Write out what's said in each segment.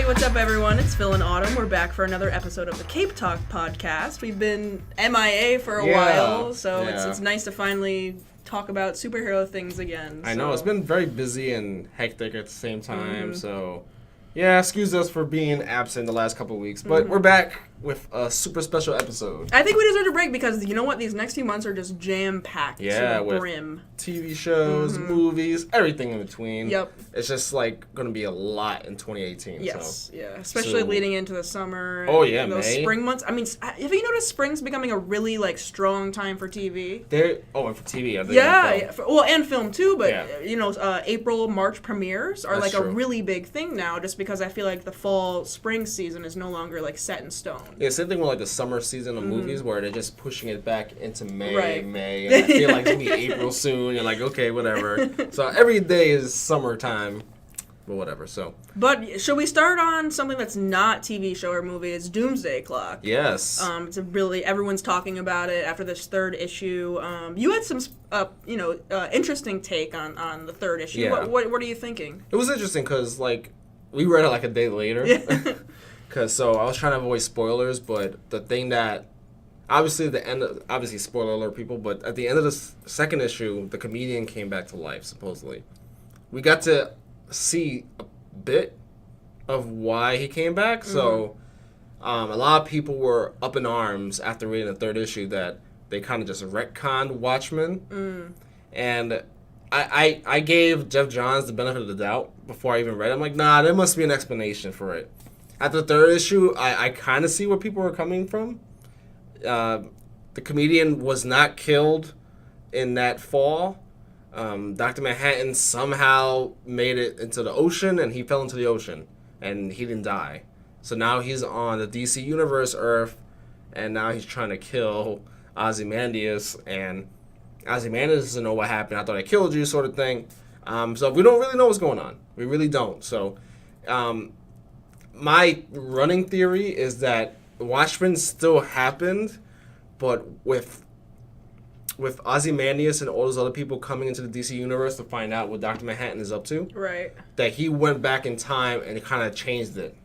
what's up, everyone? It's Phil and Autumn. We're back for another episode of the Cape Talk podcast. We've been MIA for a while, so it's nice to finally talk about superhero things again. I know, it's been very busy and hectic at the same time, so yeah, excuse us for being absent the last couple of weeks, but we're back with a super special episode. I think we deserve a break because, you know what, these next few months are just jam-packed to the brim. TV shows, movies, everything in between. Yep. It's just, like, going to be a lot in 2018. Yes, especially leading into the summer. Oh, yeah, those May. spring months. I mean, have you noticed spring's becoming a really, like, strong time for TV? And for TV. And film, too, but, April, March premieres are, That's like, true. a really big thing now, just because I feel like the fall, spring season is no longer, like, set in stone. Yeah, same thing with like the summer season of movies where they're just pushing it back into May, Right. and I feel like it's gonna be April soon. You're like, okay, whatever. So every day is summertime, but whatever. So. But should we start on something that's not TV show or movie? It's Doomsday Clock. Yes. It's everyone's talking about it after this third issue. You had some, interesting take on the third issue. Yeah. What are you thinking? It was interesting because like we read it like a day later. Yeah. So I was trying to avoid spoilers, but the thing that, obviously spoiler alert people, but at the end of the second issue, the comedian came back to life, supposedly. We got to see a bit of why he came back, so a lot of people were up in arms after reading the third issue that they kind of just retconned Watchmen, and I gave Jeff Johns the benefit of the doubt before I even read it. I'm like, nah, there must be an explanation for it. After the third issue, I kind of see where people are coming from. The comedian was not killed in that fall. Dr. Manhattan somehow made it into the ocean, and he fell into the ocean, and he didn't die. So now he's on the DC Universe Earth, and now he's trying to kill Ozymandias, and Ozymandias doesn't know what happened. I thought I killed you, sort of thing. So we don't really know what's going on. We really don't. So my running theory is that Watchmen still happened, but with Ozymandias and all those other people coming into the DC Universe to find out what Dr. Manhattan is up to, Right. that he went back in time and kind of changed it.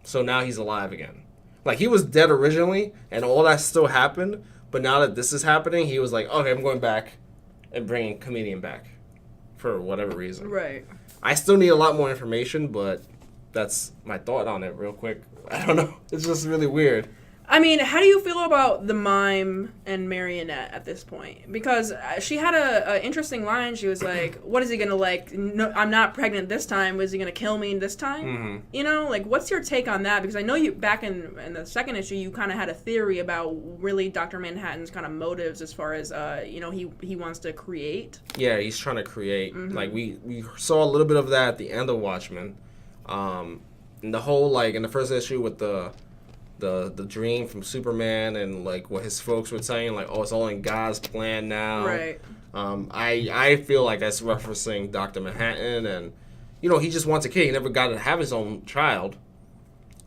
So now he's alive again. Like, he was dead originally, and all that still happened, but now that this is happening, he was like, okay, I'm going back and bringing comedian back for whatever reason. Right. I still need a lot more information, but that's my thought on it real quick. I don't know. It's just really weird. I mean, how do you feel about the mime and Marionette at this point? Because she had a interesting line. She was like, what is he going to like? No, I'm not pregnant this time. Was he going to kill me this time? Mm-hmm. You know, like, what's your take on that? Because I know you, back in the second issue, you kind of had a theory about really Dr. Manhattan's kind of motives as far as, he wants to create. Yeah, he's trying to create. Like, we saw a little bit of that at the end of Watchmen. And the whole, like, in the first issue with the dream from Superman and like what his folks were saying, like, oh, it's all in God's plan now. Right. I feel like that's referencing Dr. Manhattan, and he just wants a kid. He never got to have his own child,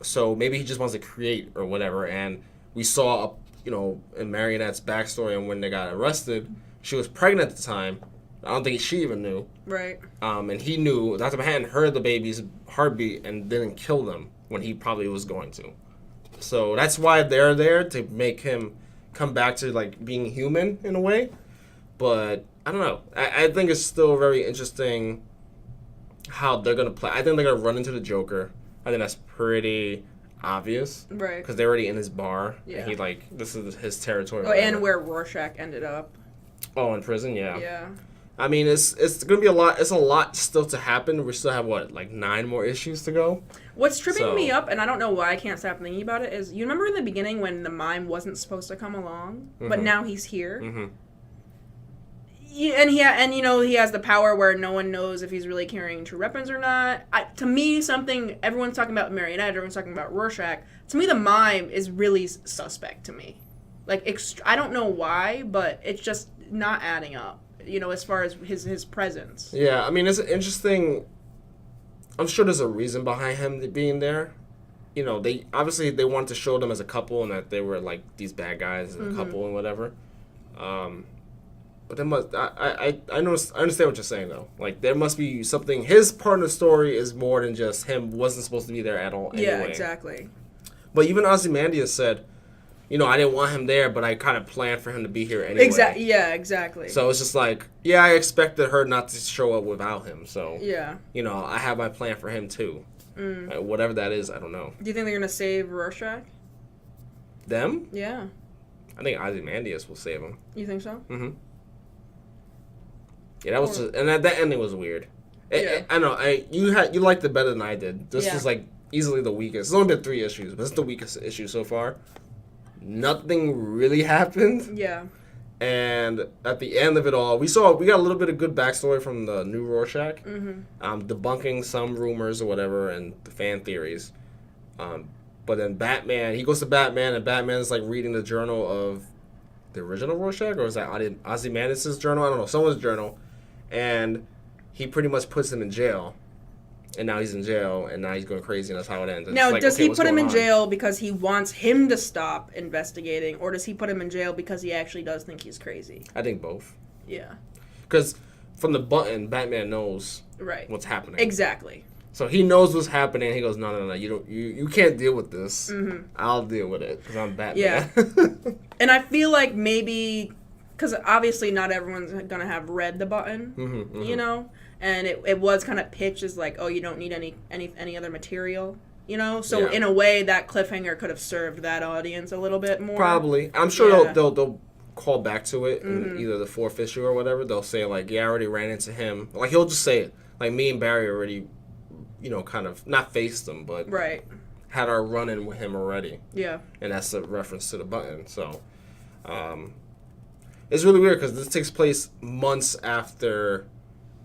so maybe he just wants to create or whatever. And we saw, in Marionette's backstory and when they got arrested, she was pregnant at the time. I don't think she even knew. Right. And he knew. Dr. Manhattan heard the baby's heartbeat and didn't kill them when he probably was going to. So that's why they're there, to make him come back to, like, being human in a way. But I don't know. I think it's still very interesting how they're going to play. I think they're going to run into the Joker. I think that's pretty obvious. Right. Because they're already in his bar. Yeah. And this is his territory. Oh, and where Rorschach ended up. Oh, in prison? Yeah. Yeah. I mean, it's going to be a lot. It's a lot still to happen. We still have, 9 more issues to go? What's tripping me up, and I don't know why I can't stop thinking about it, is you remember in the beginning when the mime wasn't supposed to come along, but now he's here? Mm-hmm. And he has the power where no one knows if he's really carrying true weapons or not. To me, everyone's talking about Marionette, everyone's talking about Rorschach. To me, the mime is really suspect to me. Like, I don't know why, but it's just not adding up. As far as his presence. Yeah, I mean, it's interesting. I'm sure there's a reason behind him being there. They obviously wanted to show them as a couple and that they were like these bad guys as a couple and whatever. But there must I know I understand what you're saying though. Like there must be something. His part of the story is more than just him wasn't supposed to be there at all. Anyway. Yeah, exactly. But even Ozymandias said, I didn't want him there, but I kind of planned for him to be here anyway. Exactly. Yeah, exactly. So it's just like, yeah, I expected her not to show up without him. So yeah, I have my plan for him too. Whatever that is, I don't know. Do you think they're gonna save Rorschach? Them? Yeah. I think Ozymandias will save him. You think so? Mm-hmm. Yeah, that was just, and that ending was weird. I know. You liked it better than I did. This was like easily the weakest. It's only been 3 issues, but it's the weakest issue so far. Nothing really happened. Yeah. And at the end of it all, we got a little bit of good backstory from the new Rorschach, debunking some rumors or whatever and the fan theories. But then Batman, he goes to Batman, and Batman's like reading the journal of the original Rorschach, or is that Ozymandias' journal? I don't know, someone's journal, and he pretty much puts him in jail. And now he's in jail, and now he's going crazy, and that's how it ends. And now, like, does he put him in on? jail because he wants him to stop investigating, or does he put him in jail because he actually does think he's crazy? I think both. Yeah. Because from the button, Batman knows what's happening. Exactly. So he knows what's happening. He goes, no, you can't deal with this. Mm-hmm. I'll deal with it because I'm Batman. Yeah. And I feel like maybe, because obviously not everyone's gonna have read the button, and it was kind of pitched as like, oh, you don't need any other material, So in a way, that cliffhanger could have served that audience a little bit more. Probably, I'm sure they'll call back to it in either the 4th issue or whatever. They'll say like, yeah, I already ran into him. Like he'll just say it, like me and Barry already, kind of not faced him, but had our run-in with him already. Yeah, and that's a reference to the button. So, it's really weird because this takes place months after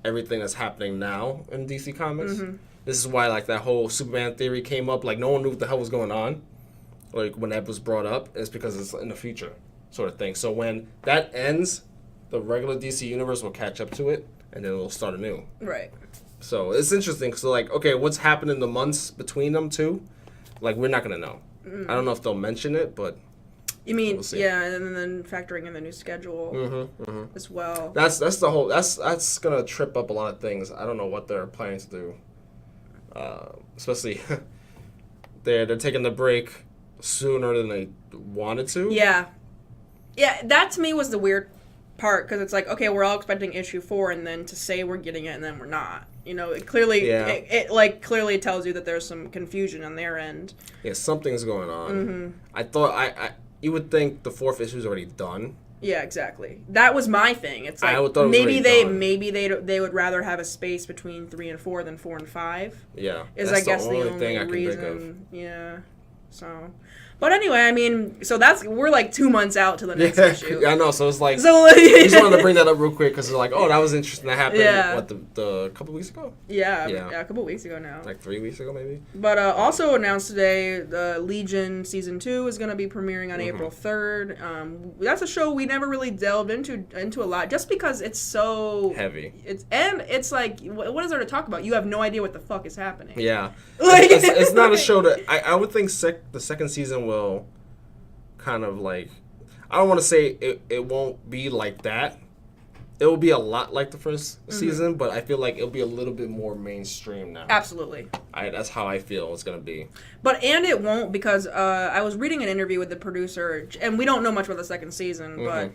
everything that's happening now in DC Comics. Mm-hmm. This is why, like, that whole Superman theory came up. Like, no one knew what the hell was going on. Like, when that was brought up, it's because it's in the future sort of thing. So when that ends, the regular DC universe will catch up to it, and then it'll start anew. Right. So it's interesting. So, like, okay, what's happened in the months between them two? Like, we're not going to know. Mm. I don't know if they'll mention it, but... You mean, and then factoring in the new schedule as well. That's the whole. That's gonna trip up a lot of things. I don't know what they're planning to do. Especially, they're taking the break sooner than they wanted to. Yeah, that to me was the weird part because it's like, okay, we're all expecting issue 4, and then to say we're getting it and then we're not. It clearly, it clearly tells you that there's some confusion on their end. Yeah, something's going on. Mm-hmm. I thought you would think the 4th issue is already done. Yeah, exactly. That was my thing. It's like maybe they would rather have a space between 3 and 4 than 4 and 5. Yeah, is I guess the only thing I can reason. Think of. Yeah. So, but anyway, I mean, so we're like 2 months out to the next issue. I know. So it's like, I just wanted to bring that up real quick because it's like, oh, that was interesting. That happened. The couple weeks ago. Yeah, a couple weeks ago now. Like 3 weeks ago, maybe. But also announced today, the Legion season 2 is going to be premiering on April 3rd. That's a show we never really delved into a lot, just because it's so heavy. It's like, what is there to talk about? You have no idea what the fuck is happening. Yeah, it's not a show that I would think the second season will kind of like, I don't want to say it won't be like that. It will be a lot like the first season, but I feel like it'll be a little bit more mainstream now. Absolutely. That's how I feel it's going to be. And it won't because I was reading an interview with the producer, and we don't know much about the second season, but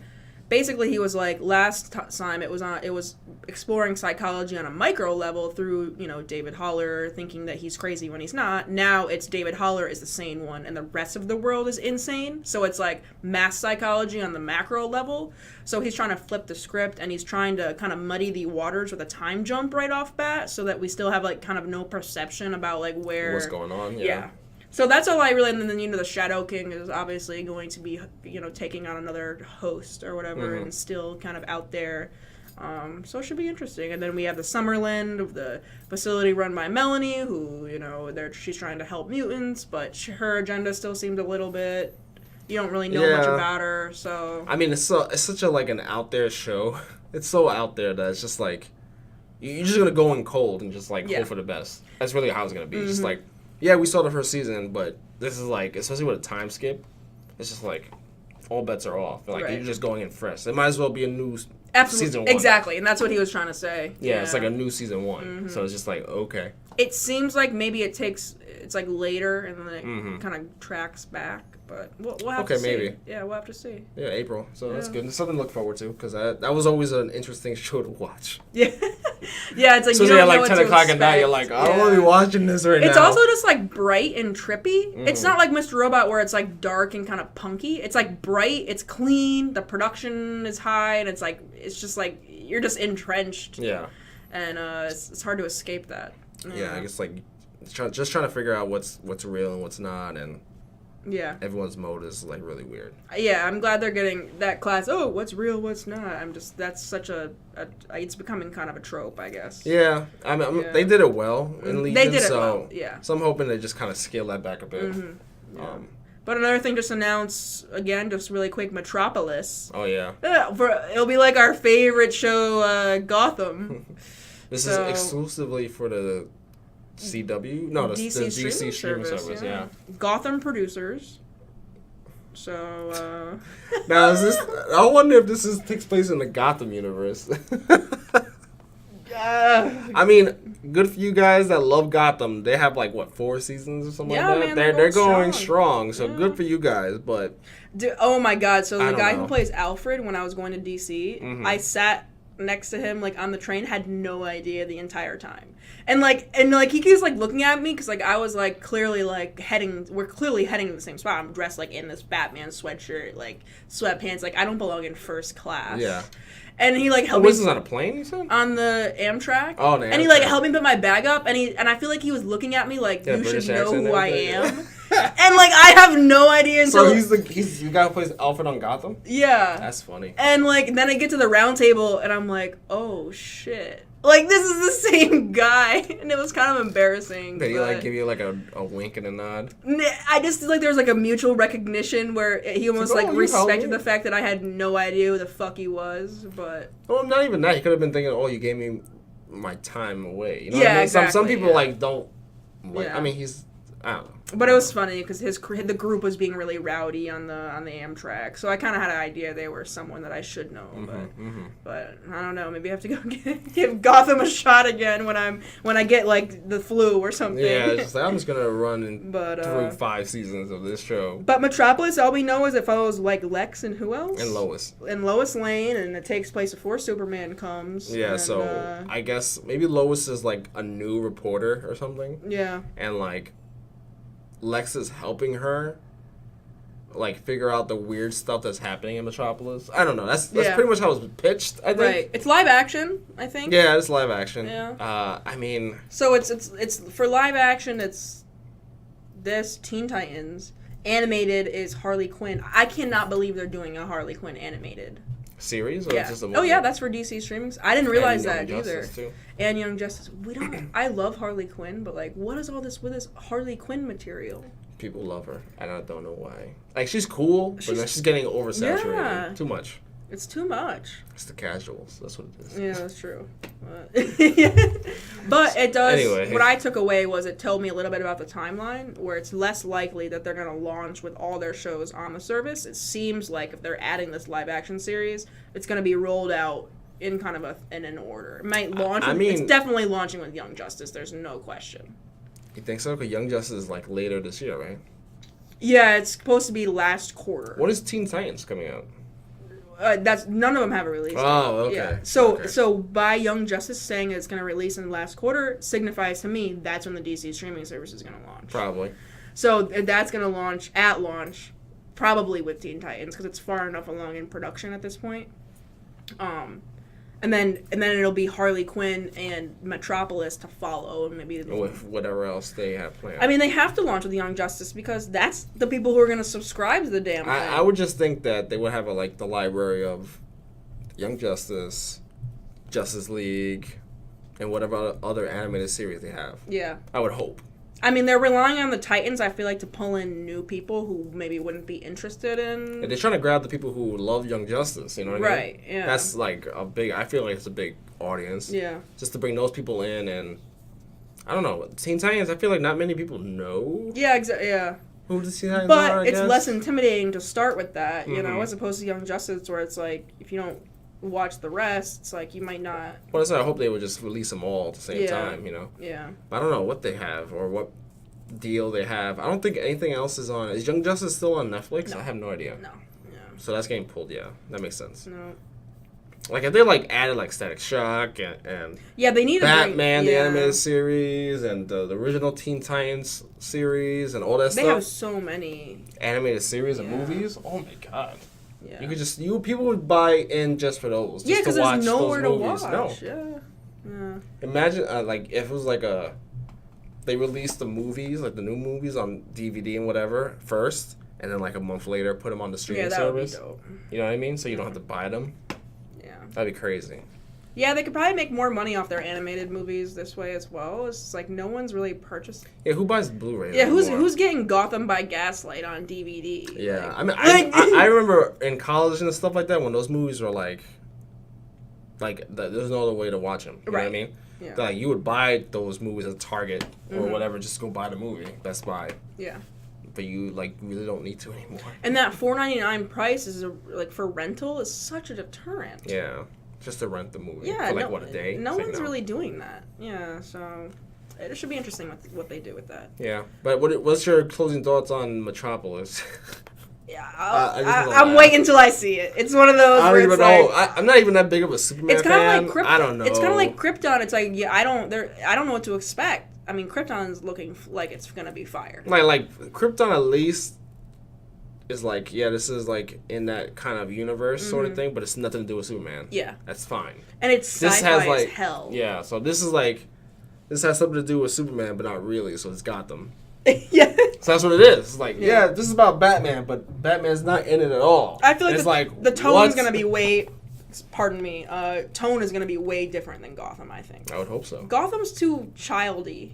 basically he was like, last time it was exploring psychology on a micro level through, David Haller thinking that he's crazy when he's not. Now it's David Haller is the sane one and the rest of the world is insane. So it's like mass psychology on the macro level. So he's trying to flip the script and he's trying to kind of muddy the waters with a time jump right off bat so that we still have like kind of no perception about like what's going on. Yeah. So that's all I really, and then, the Shadow King is obviously going to be, taking on another host or whatever, and still kind of out there. So it should be interesting. And then we have the Summerland of the facility run by Melanie, who, she's trying to help mutants, but her agenda still seems a little bit, you don't really know much about her, so. I mean, it's such a, like, an out there show. It's so out there that it's just like, you're just going to go in cold and just, like, hope for the best. That's really how it's going to be. Just like, yeah, we saw the first season, but this is like, especially with a time skip, it's just like all bets are off. Like you're just going in fresh. It might as well be a new Absolutely. season 1. Exactly, and that's what he was trying to say. Yeah, it's like a new season 1. So it's just like, okay. It seems like maybe it's like later and then it kind of tracks back, but we'll have to see. Maybe. Yeah, we'll have to see. Yeah, April. So that's good. It's something to look forward to because that was always an interesting show to watch. Yeah. Yeah, it's like So you don't at know like what 10 to o'clock at night, you're expect. like, I don't want to be watching this right now. It's also just like bright and trippy. It's not like Mr. Robot where it's like dark and kind of punky. It's like bright, it's clean, the production is high, and it's just like you're just entrenched. Yeah. And it's hard to escape that. Yeah, I guess like just trying to figure out what's real and what's not, and yeah, everyone's mode is like really weird. Yeah, I'm glad they're getting that class. Oh, what's real, what's not? That's such it's becoming kind of a trope, I guess. Yeah, they did it well in Legion. They did it well, well, yeah. So I'm hoping they just kind of scale that back a bit. Yeah. But another thing, just announce again, just really quick, Metropolis. Oh yeah. It'll be like our favorite show, Gotham. This is exclusively for the CW? No, the DC streaming service, yeah. Gotham producers. So, now, I wonder if this takes place in the Gotham universe. I mean, good for you guys that love Gotham. They have, 4 seasons or something like that? Man, they're going strong, so good for you guys, but... oh my god, so the guy who plays Alfred, when I was going to DC, I sat next to him on the train, had no idea the entire time, and he keeps looking at me because I was clearly we're clearly heading to the same spot. I'm dressed in this Batman sweatshirt, sweatpants, I don't belong in first class. Yeah. And he helped me. Was this on a plane, you said? On the Amtrak. Oh, the Amtrak. And he helped me put my bag up, and I feel like he was looking at me you should know who I am. And I have no idea until. So he's the guy who plays Alfred on Gotham? Yeah. That's funny. And then I get to the round table, and I'm like, oh shit. This is the same guy, and it was kind of embarrassing. Did he give you a wink and a nod? I just there was a mutual recognition where he almost respected the fact that I had no idea who the fuck he was. But not even that. He could have been thinking, oh, you gave me my time away. You know what I mean? Exactly, some people don't. Yeah. I mean, he's. I don't know. But it was funny because the group was being really rowdy on the Amtrak, so I kind of had an idea they were someone that I should know. But I don't know. Maybe I have to go give Gotham a shot again when I get the flu or something. Yeah, it's just I'm just gonna run through 5 seasons of this show. But Metropolis, all we know is it follows Lex and who else? And Lois. And Lois Lane, and it takes place before Superman comes. Yeah, and, so I guess maybe Lois is a new reporter or something. Yeah. And Lex is helping her figure out the weird stuff that's happening in Metropolis. I don't know. That's pretty much how it was pitched, I think. Right. It's live action, I think. Yeah, it's live action. Yeah. I mean, so it's for live action, it's this Teen Titans. Animated is Harley Quinn. I cannot believe they're doing a Harley Quinn animated series or just a movie? Oh yeah, that's for DC streaming. I didn't realize that either. Too. And Young Justice. I love Harley Quinn, but what is all this with this Harley Quinn material? People love her, and I don't know why. She's cool, but then she's getting oversaturated. Yeah. Too much. It's too much. It's the casuals. That's what it is. Yeah, that's true. But it does. Anyway. What I took away was it told me a little bit about the timeline, where it's less likely that they're going to launch with all their shows on the service. It seems like if they're adding this live action series, it's going to be rolled out in kind of in an order. It might launch. It's definitely launching with Young Justice. There's no question. You think so? Because Young Justice is later this year, right? Yeah, it's supposed to be last quarter. When is Teen Titans coming out? That's none of them have a release. Oh, okay. Yeah. So by Young Justice saying it's going to release in the last quarter signifies to me that's when the DC streaming service is going to launch. Probably. So that's going to launch at launch, probably with Teen Titans because it's far enough along in production at this point. And then it'll be Harley Quinn and Metropolis to follow, and maybe with whatever else they have planned. I mean, they have to launch with Young Justice because that's the people who are going to subscribe to the damn thing. I would just think that they would have the library of Young Justice, Justice League, and whatever other animated series they have. Yeah. I would hope. I mean, they're relying on the Titans, I feel to pull in new people who maybe wouldn't be interested in... Yeah, they're trying to grab the people who love Young Justice, you know what I mean? Right, yeah. That's I feel like it's a big audience. Yeah. Just to bring those people in and... I don't know. Teen Titans, I feel like not many people know. Yeah, exactly, yeah. Who the Teen Titans are, I guess. It's less intimidating to start with that, you know, as opposed to Young Justice where it's if you don't watch the rest. It's like you might not. Well, I hope they would just release them all at the same time, you know? Yeah. I don't know what they have or what deal they have. I don't think anything else is on. Is Young Justice still on Netflix? No. I have no idea. No. Yeah. So that's getting pulled, yeah. That makes sense. No. Like, if they, like, added, like, Static Shock and yeah, they need Batman, the animated series, and the original Teen Titans series, and all that stuff. They have so many. Animated series and movies? Oh, my God. Yeah. You could just, people would buy in just for those. Yeah, because there's nowhere to watch. No. Yeah. Imagine, like, if it was like they released the movies, like the new movies on DVD and whatever first, and then like a month later put them on the streaming service. Would be dope. You know what I mean? So you don't have to buy them. Yeah. That'd be crazy. Yeah, they could probably make more money off their animated movies this way as well. It's just like no one's really purchased. Yeah, who buys Blu-ray? Yeah, who's getting Gotham by Gaslight on DVD? Yeah, like, I mean, I remember in college and stuff like that when those movies were like there's no other way to watch them. You know what I mean? Yeah. Like you would buy those movies at Target or whatever, just to go buy the movie, Best Buy. Yeah. But you like really don't need to anymore. And that $4.99 price is like for rental is such a deterrent. Yeah. Just to rent the movie Yeah, for like a day? No It's one's like, really doing that. Yeah, so it should be interesting what they do with that. Yeah, but what's your closing thoughts on Metropolis? Yeah, I'm waiting until I see it. It's one of those. I don't where even it's know. like, I'm not even that big of a Superman it's kind fan. of like I don't know. It's kind of like Krypton. It's like I don't know what to expect. I mean, Krypton's looking like it's gonna be fire. Like Krypton at least is like, yeah, this is like in that kind of universe sort of thing, but it's nothing to do with Superman. Yeah, that's fine. And it's sci-fi as hell. Yeah, so this has something to do with Superman, but not really. So it's Gotham. Yeah. So that's what it is. It's like, yeah, this is about Batman, but Batman's not in it at all. I feel like the tone's gonna be tone is gonna be way different than Gotham. I think. I would hope so. Gotham's too childy.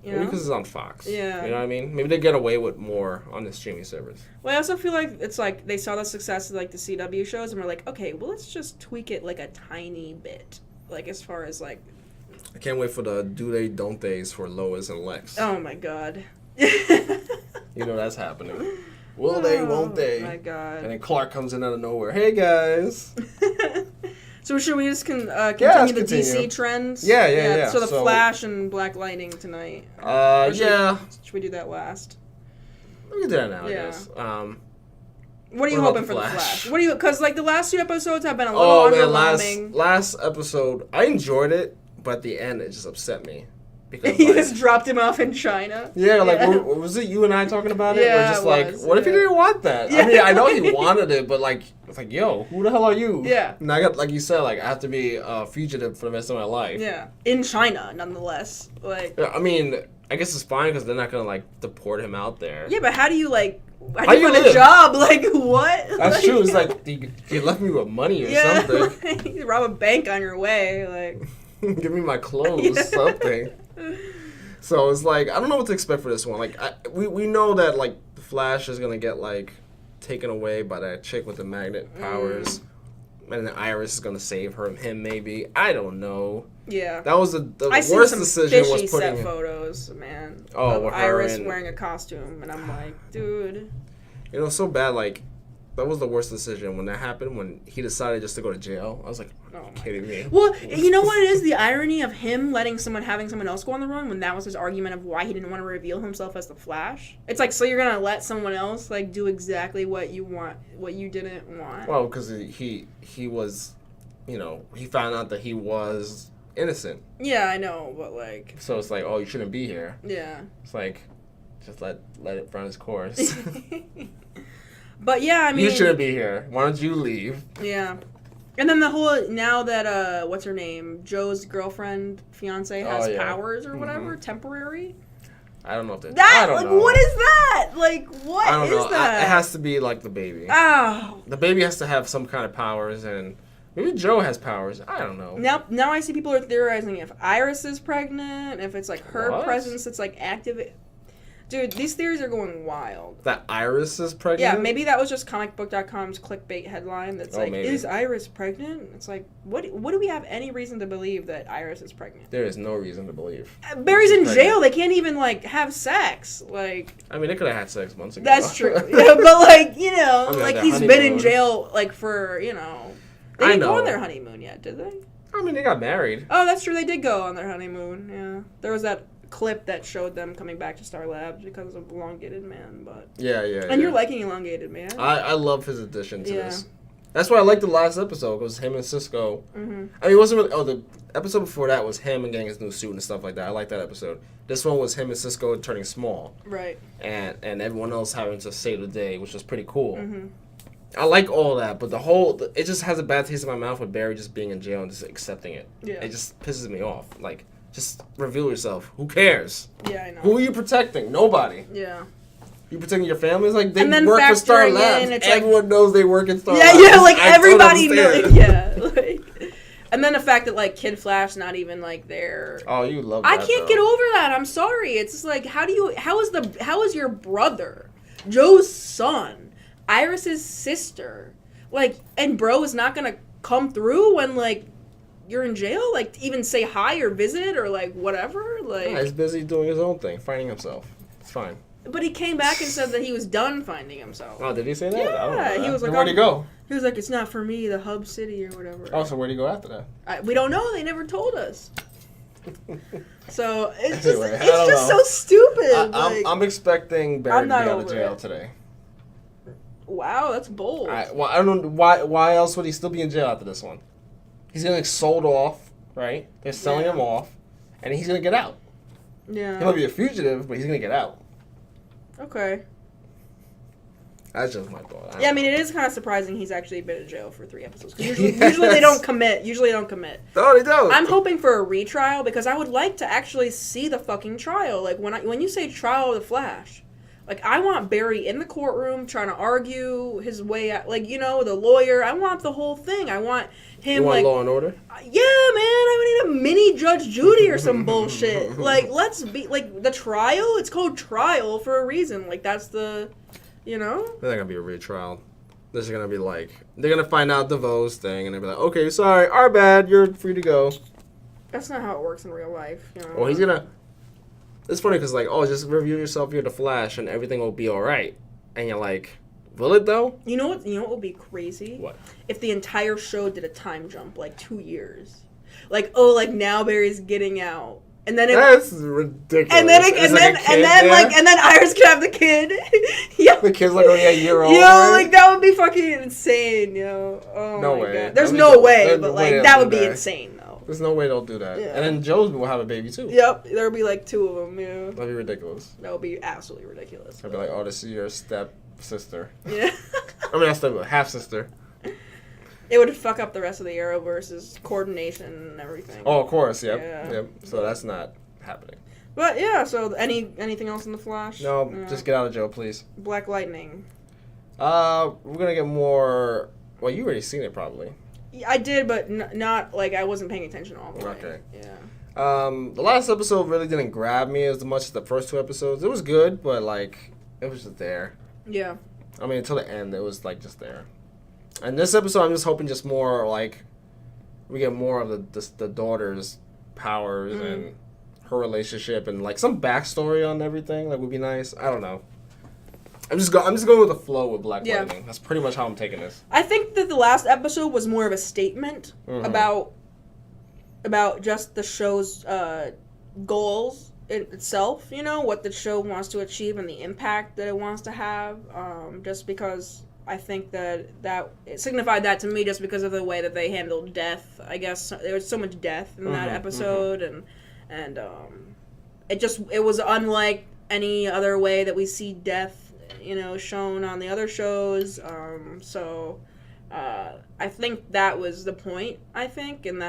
You know? Maybe because it's on Fox. Yeah. You know what I mean? Maybe they get away with more on the streaming service. Well, I also feel like it's like they saw the success of like the CW shows and were like, okay, well, let's just tweak it like a tiny bit. Like as far as like. I can't wait for the do they don't they's for Lois and Lex. Oh my god. You know that's happening. Will they? Won't they? Oh my god. And then Clark comes in out of nowhere. Hey guys. So should we just continue the DC trends? Yeah. So the Flash and Black Lightning tonight. Should we do that last? We can do that now, I guess. What are you hoping for the Flash? Because like the last 2 episodes have been a little underwhelming. Last episode, I enjoyed it, but at the end it just upset me. Because, he just dropped him off in China. Yeah, like, was it you and I talking about it? Yeah, We're just like, what if he didn't want that? Yeah. I mean, I know he wanted it, but, like, it's like, yo, who the hell are you? Yeah. And I got, like you said, like, I have to be a fugitive for the rest of my life. Yeah. In China, nonetheless. Like. I mean, I guess it's fine because they're not going to, like, deport him out there. Yeah, but how do you, like, how do you find a job? Like, what? That's true. It's like, you left me with money or something. Like, you rob a bank on your way, like. Give me my clothes, something. So it's like, I don't know what to expect for this one. Like, we know that, like, the Flash is going to get, like, taken away by that chick with the magnet powers. And then Iris is going to save him maybe. I don't know. Yeah. That was the worst decision was putting... set photos, man. Oh, of Iris wearing a costume. And I'm like, dude. You know, so bad, like, that was the worst decision when that happened, when he decided just to go to jail. I was like, are you kidding me? Well, you know what it is? The irony of him having someone else go on the run when that was his argument of why he didn't want to reveal himself as the Flash. It's like, so you're going to let someone else, like, do exactly what you want, what you didn't want. Well, because he was, you know, he found out that he was innocent. Yeah, I know, but, like... So it's like, oh, you shouldn't be here. Yeah. It's like, just let it run its course. But yeah, I mean... You shouldn't be here. Why don't you leave? Yeah. And then the whole... Now that, what's her name? Joe's girlfriend, fiance has powers or whatever, temporary. I don't know if that... I don't know. What is that? Like, what I don't know. that? It has to be, like, the baby. Oh. The baby has to have some kind of powers, and maybe Joe has powers. I don't know. Now I see people are theorizing if Iris is pregnant, if it's, like, her presence that's, like, active... Dude, these theories are going wild. That Iris is pregnant? Yeah, maybe that was just comicbook.com's clickbait headline that's like, maybe. Is Iris pregnant? It's like, what do we have any reason to believe that Iris is pregnant? There is no reason to believe. Barry's in jail. They can't even, like, have sex. Like... I mean, they could have had sex months ago. That's true. Yeah, but, like, you know, I mean, like, he's been in jail, like, for, you know... They didn't go on their honeymoon yet, did they? I mean, they got married. Oh, that's true. They did go on their honeymoon. Yeah, there was that clip that showed them coming back to Star Labs because of Elongated Man. But Yeah. and you're liking Elongated Man. I love his addition to this. That's why I liked the last episode, because him and Cisco. Mm-hmm. I mean, it wasn't really. Oh, the episode before that was him and getting his new suit and stuff like that. I like that episode. This one was him and Cisco turning small. Right. And everyone else having to save the day, which was pretty cool. Mm-hmm. I like all that, but it just has a bad taste in my mouth with Barry just being in jail and just accepting it. Yeah. It just pisses me off. Like, just reveal yourself. Who cares? Yeah, I know. Who are you protecting? Nobody. Yeah. You protecting your family? It's like they And then work for Star factoring Labs. in, it's Everyone knows they work at Star Yeah, Labs. yeah, like I don't everybody knows. understand. Yeah, like, and then the fact that like Kid Flash not even like there. Oh, you love that. I can't get over that. I'm sorry. It's just like how is your brother, Joe's son, Iris's sister, like, and bro is not gonna come through when like you're in jail, like to even say hi or visit or like whatever, like. Yeah, he's busy doing his own thing, finding himself. It's fine. But he came back and said that he was done finding himself. Oh, did he say that? Yeah, I don't know he was like, then where'd he go? He was like, it's not for me, the hub city or whatever. Oh, so where'd he go after that? We don't know. They never told us. So it's just Anyway, it's just so stupid. I'm expecting Barry to be I'm not out of over jail it. today. Wow, that's bold. I don't know why else would he still be in jail after this one? He's gonna get sold off, right? They're selling him off, and he's gonna get out. Yeah. He might be a fugitive, but he's gonna get out. Okay. That's just my thought. Yeah, I mean, it is kind of surprising he's actually been in jail for 3 episodes. 'Cause usually they don't commit. No, they don't. I'm hoping for a retrial because I would like to actually see the fucking trial. Like when you say trial of the Flash, like I want Barry in the courtroom trying to argue his way out. Like the lawyer. I want the whole thing. I want him. You want like Law and Order? Yeah, man. I would need a mini Judge Judy or some bullshit. Like let's be like the trial. It's called trial for a reason. Like that's the. They're not gonna be a retrial. This is gonna be like they're gonna find out DeVoe's thing and they'll be like, okay, sorry, our bad, you're free to go. That's not how it works in real life. Well, he's gonna. It's funny because like, oh, just review yourself, you're the Flash, and everything will be all right. And you're like, will it though? You know what? You know what would be crazy? What? If the entire show did a time jump, like 2 years, like like now Barry's getting out. And then That's ridiculous. And then Iris could have the kid. Yo, the kid's like only a year old. Yo, right? like that would be fucking insane, yo. Oh No my way. god. There's There's no no- way, there's but no way like they'll that do would be that. insane though. There's no way they'll do that. Yeah. And then Joe's will have a baby too. Yep, there'll be like 2 of them. Yeah, That'd be ridiculous. that would be absolutely ridiculous. I'd be like, oh, this is your step sister. Yeah. I mean, not half sister. It would fuck up the rest of the Arrowverse's coordination and everything. Oh, of course. Yep. Yeah. Yep. So that's not happening. But yeah, so anything else in the Flash? No, just get out of jail, please. Black Lightning. We're gonna get more. Well, you already seen it probably. Yeah, I did, but not like I wasn't paying attention all the way. Okay. Yeah. The last episode really didn't grab me as much as the first 2 episodes. It was good, but like it was just there. Yeah. I mean, until the end, it was like just there. And this episode, I'm just hoping just more like we get more of the daughter's powers and her relationship and like some backstory on everything. Like would be nice. I don't know. I'm just going with the flow with Black Lightning. That's pretty much how I'm taking this. I think that the last episode was more of a statement about just the show's goals in itself. What the show wants to achieve and the impact that it wants to have. Just because I think that it signified that to me, just because of the way that they handled death. I guess there was so much death in that episode, and it was unlike any other way that we see death. Shown on the other shows. So I think that was the point, and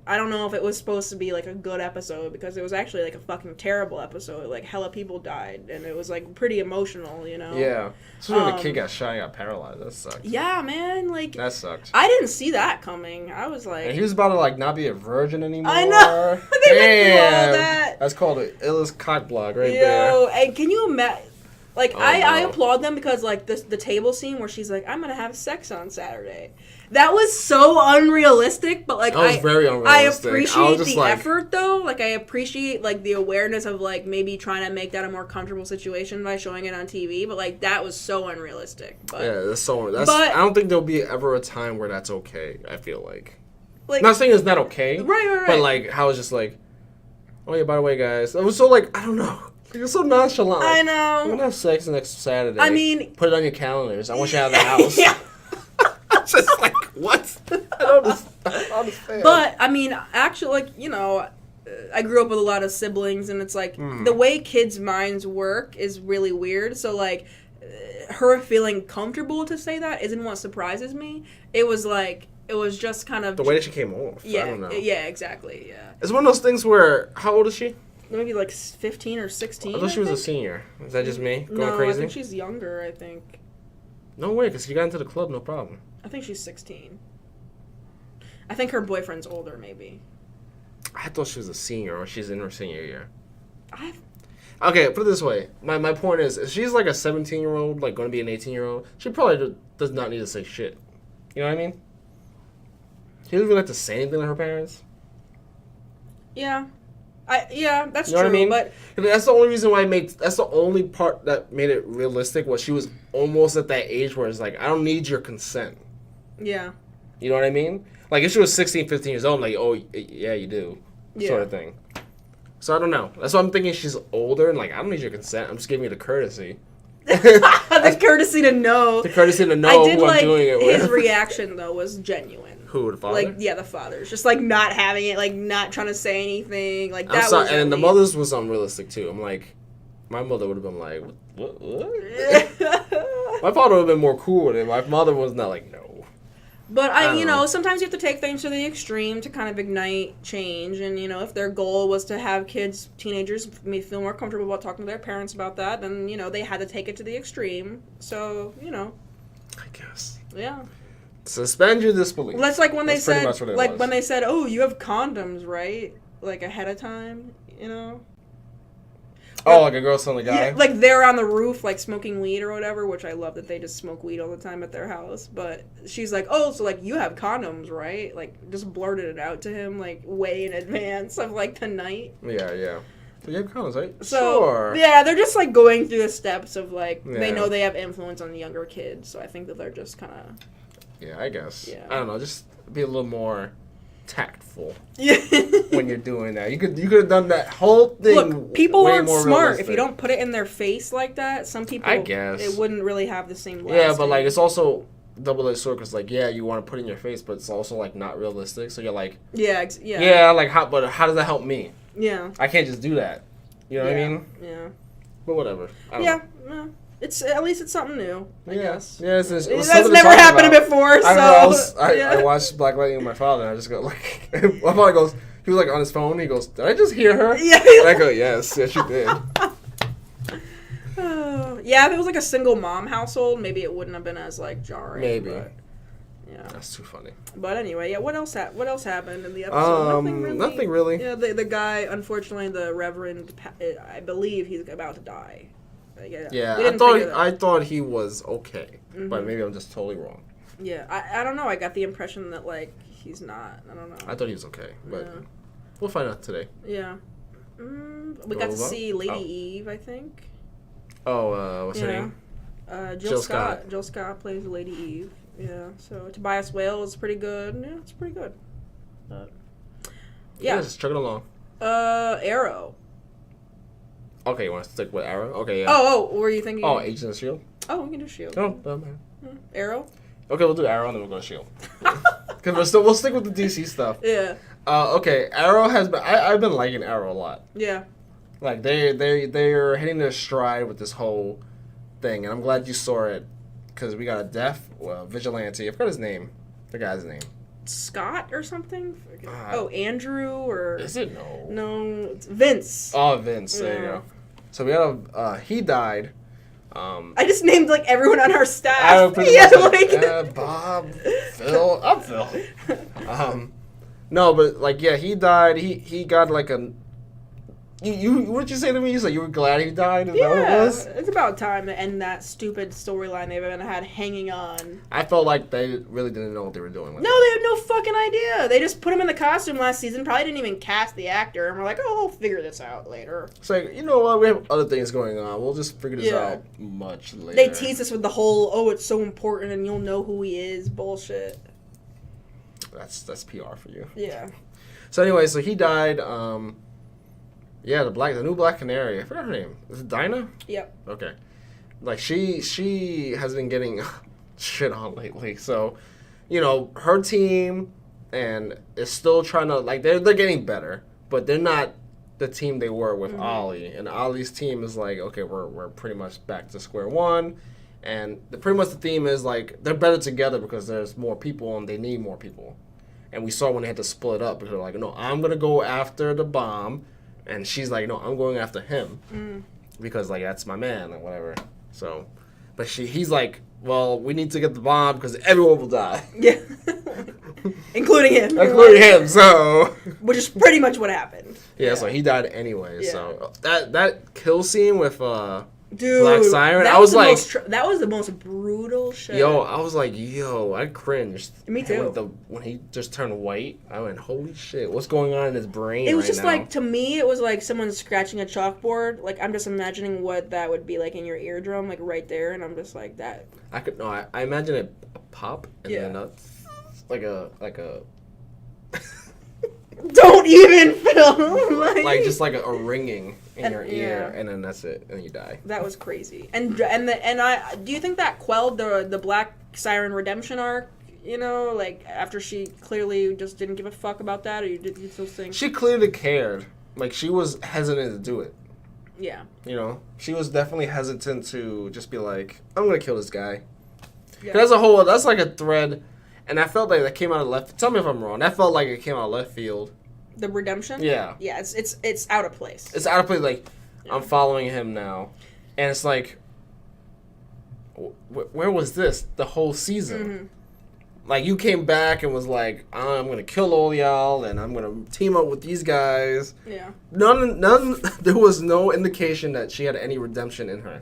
I don't know if it was supposed to be like a good episode because it was actually like a fucking terrible episode. Like hella people died and it was like pretty emotional, Yeah. So when the kid got shot and got paralyzed. That sucked. Yeah, man. Like that sucked. I didn't see that coming. I was like, and he was about to like not be a virgin anymore. I know. They went through all that. That's called the illest cock block right Yo, there. and can you imagine? Like, Oh, I no. applaud them because, like, the table scene where she's like, I'm gonna have sex on Saturday. That was so unrealistic, but, like, That was very I unrealistic. appreciate just the like, effort, though. Like, I appreciate, like, the awareness of, like, maybe trying to make that a more comfortable situation by showing it on TV, but, like, that was so unrealistic. But, yeah, that's but, I don't think there'll be ever a time where that's okay, I feel like. like, Not saying it's not okay. Right. But, like, how it's just like, oh, yeah, by the way, guys. It was so, like, I don't know. It was so nonchalant. I I'm know. going to have sex next Saturday. I mean... Put it on your calendars. I want you out of the house. Yeah. It's just like, what? I don't understand. But, I mean, actually, like, you know, I grew up with a lot of siblings, and it's like, the way kids' minds work is really weird. So, like, her feeling comfortable to say that isn't what surprises me. It was like, it was just kind of... The way that she came off. Yeah, I don't know. yeah, exactly, yeah. It's one of those things where, how old is she? Maybe like 15 or 16, I thought she was a think? senior. Is that just me going No, crazy? I think she's younger, I think. No way, because she got into the club, no problem. I think she's 16. I think her boyfriend's older, maybe. I thought she was a senior, or she's in her senior year. I've... Okay, put it this way. My point is, if she's like a 17-year-old, like going to be an 18-year-old, she probably does not need to say shit. You know what I mean? She doesn't really have to say anything to her parents. Yeah. Yeah, that's You know true, what I mean? but... That's the only reason why that's the only part that made it realistic was she was almost at that age where it's like, I don't need your consent. Yeah. You know what I mean? Like, if she was 16, 15 years old, like, oh, yeah, you do. Yeah. Sort of thing. So I don't know. That's why I'm thinking she's older and, like, I don't need your consent. I'm just giving you the courtesy. The courtesy to know. The courtesy to know I did who like I'm doing it with. his reaction though was genuine. Who, the father? Like, yeah, the father's just like not having it, like not trying to say anything. Like I'm that sorry, was. and the really- mother's was unrealistic too. I'm like, my mother would have been like, what? My father would have been more cool with it. My mother was not like, no. But I you don't know, know. sometimes you have to take things to the extreme to kind of ignite change. And you know, if their goal was to have kids, teenagers, feel more comfortable about talking to their parents about that, then you know they had to take it to the extreme. So you know, I guess. yeah. Suspend your disbelief. Well, that's like when they That's pretty said, much what it like was. when they said, "Oh, you have condoms, right?" Like ahead of time, you know. Oh, like a girl telling a guy? Yeah, like they're on the roof, like smoking weed or whatever, which I love that they just smoke weed all the time at their house. But she's like, "Oh, so like you have condoms, right?" Like just blurted it out to him like way in advance of like the night. Yeah. So you have condoms, right? So Sure. yeah, they're just like going through the steps of like they Yeah. know they have influence on the younger kids, so I think that they're just kind of Yeah, I guess. Yeah. I don't know. Just be a little more tactful yeah. when you're doing that. You could have done that whole thing. Look, people way aren't more smart. realistic. If you don't put it in their face like that, some people, I guess. it wouldn't really have the same lasting. Yeah, but like it's also double-edged sword because like yeah, you want to put it in your face, but it's also like not realistic. So you're like yeah, like how does that help me? yeah. I can't just do that. You know what I mean? Yeah. But whatever. I don't Yeah. know. No. It's at least it's something new, I guess. Yeah, it was That's something to never talk happened about. before, so I don't know. I yeah. watched Black Lightning with my father, and I just go like, my father goes, he was like on his phone. He goes, "Did I just hear her?" Yeah. And I go, "Yes, you did." Yeah, if it was like a single mom household, maybe it wouldn't have been as like jarring. Maybe. But, yeah. That's too funny. But anyway, yeah. What else happened in the episode? Nothing really. Yeah, the guy, unfortunately, the Reverend, I believe he's about to die. Yeah, we didn't figure that. I thought he was okay, Mm-hmm. but maybe I'm just totally wrong. Yeah, I don't know. I got the impression that like he's not. I don't know. I thought he was okay, but Yeah. we'll find out today. Yeah. We got to see Lady Eve, I think. Oh, what's her Yeah. name? Jill Scott. Jill Scott plays Lady Eve. Yeah. So Tobias Whale is pretty good. Yeah, it's pretty good. Yeah. Just chugging along. Arrow. Okay, you want to stick with Arrow? Okay, yeah. Oh, what were you thinking? Oh, Agents of Shield. Oh, we can do Shield. Oh, man. Arrow. Okay, we'll do Arrow and then we'll go to Shield. Because we'll stick with the DC stuff. Yeah. Okay, Arrow has been. I've been liking Arrow a lot. Yeah. Like they're hitting their stride with this whole thing, and I'm glad you saw it because we got a vigilante. I forgot his name. The guy's name. Scott or something. Andrew or Is it no? No, it's Vince. Oh, Vince. There you Yeah. go. So we got he died. I just named like everyone on our staff. I don't pretty Yeah, much like Bob, Phil. I'm Phil. No, but like yeah, he died. He got like a what did you say to me? You said you were glad he died? Is that what it was? It's about time to end that stupid storyline they've had hanging on. I felt like they really didn't know what they were doing with No, they had no fucking idea. They just put him in the costume last season, probably didn't even cast the actor, and we're like, oh, we'll figure this out later. It's like, you know what, we have other things going on. We'll just figure this out much later. They tease us with the whole, oh, it's so important and you'll know who he is bullshit. That's PR for you. Yeah. So anyway, so he died. Yeah, the new Black Canary. I forgot her name. Is it Dinah? Yep. Okay. Like she has been getting shit on lately. So, you know, her team and is still trying to like they're getting better, but they're not the team they were with Ollie. And Ollie's team is like, okay, we're pretty much back to square one. And pretty much the theme is like they're better together because there's more people and they need more people. And we saw when they had to split up because they're like, no, I'm gonna go after the bomb. And she's like, no, I'm going after him because, like, that's my man or whatever. So, but he's like, well, we need to get the bomb because everyone will die. Yeah. Including him. Including him, so. Which is pretty much what happened. Yeah, so he died anyway. Yeah. So that kill scene with Dude, Black Siren, I was like, that was the most brutal shit. Yo, I was like, I cringed. Me too. When he just turned white, I went, holy shit, what's going on in his brain? It was right just now? like, to me, it was like someone scratching a chalkboard. Like, I'm just imagining what that would be like in your eardrum, like right there, and I'm just like that. I imagine it a pop and then like a. Don't even film like just like a ringing in your ear, and then that's it, and you die. That was crazy. And I do you think that quelled the Black Siren redemption arc? You know, like after she clearly just didn't give a fuck about that, or did you still think she clearly cared? Like she was hesitant to do it. Yeah. You know, she was definitely hesitant to just be like, I'm gonna kill this guy. Yeah. That's like a thread. And I felt like that came out of left. Tell me if I'm wrong. That felt like it came out of left field. The redemption? Yeah. Yeah, it's out of place. It's out of place. Like, I'm following him now. And it's like, where was this the whole season? Mm-hmm. Like, you came back and was like, I'm going to kill all y'all, and I'm going to team up with these guys. Yeah. None, there was no indication that she had any redemption in her.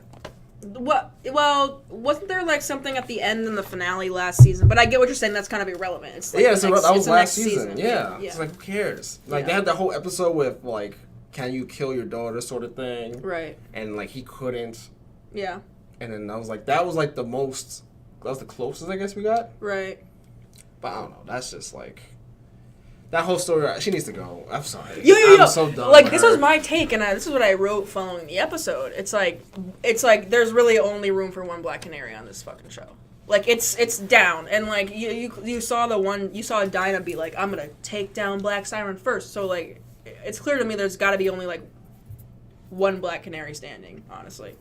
What? Well, wasn't there like something at the end in the finale last season? But I get what you're saying. That's kind of irrelevant. It's like so that was last season. Yeah. It's like, who cares? Like, they had that whole episode with, like, can you kill your daughter sort of thing. Right. And, like, he couldn't. Yeah. And then I was like, that was, like, that was the closest, I guess, we got. Right. But I don't know. That's just, like... That whole story, she needs to go. I'm sorry. Yo. I'm so done like, with this her. was my take, and this is what I wrote following the episode. It's like there's really only room for one Black Canary on this fucking show. Like, it's down, and like you saw Dinah be like, I'm gonna take down Black Siren first. So like, it's clear to me there's got to be only like one Black Canary standing. Honestly,